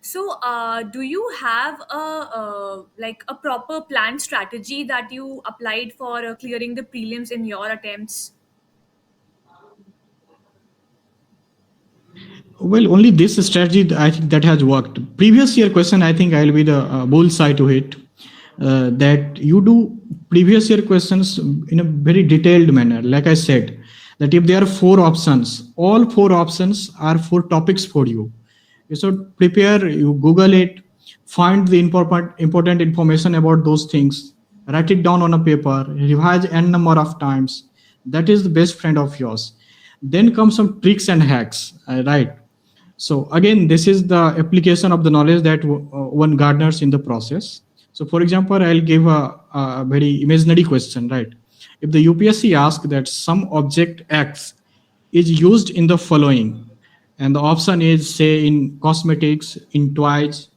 So, do you have a proper planned strategy that you applied for clearing the prelims in your attempts? Well, only this strategy I think that has worked. Previous year question, I think I'll be the bullseye to hit. That you do previous year questions in a very detailed manner. Like I said, that if there are four options, all four options are four topics for you. You should prepare, you Google it, find the important information about those things, write it down on a paper, revise n number of times. That is the best friend of yours. Then come some tricks and hacks, right? So again, this is the application of the knowledge that one garners in the process. So for example, I'll give a very imaginary question, right? If the UPSC asks that some object X is used in the following, and the option is say in cosmetics, in toys,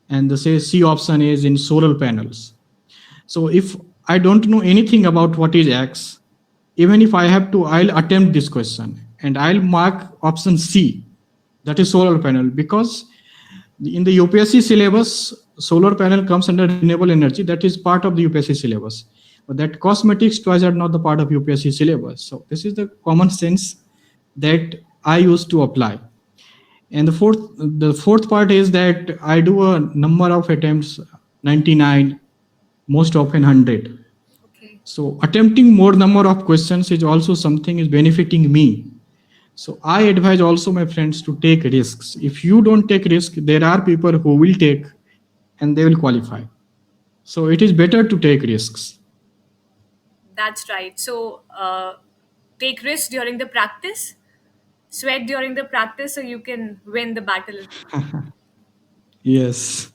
and the say C option is in solar panels. So if I don't know anything about what is X, even if I have to, I'll attempt this question and I'll mark option C, that is solar panel, because in the UPSC syllabus, solar panel comes under renewable energy. That is part of the UPSC syllabus. But that cosmetics toys are not the part of UPSC syllabus. So this is the common sense that I used to apply. And the fourth part is that I do a number of attempts, 99, most often 100. Okay. So attempting more number of questions is also something is benefiting me. So I advise also my friends to take risks. If you don't take risk, there are people who will take and they will qualify. So it is better to take risks. That's right. So, take risks during the practice, sweat during the practice, so you can win the battle. Yes.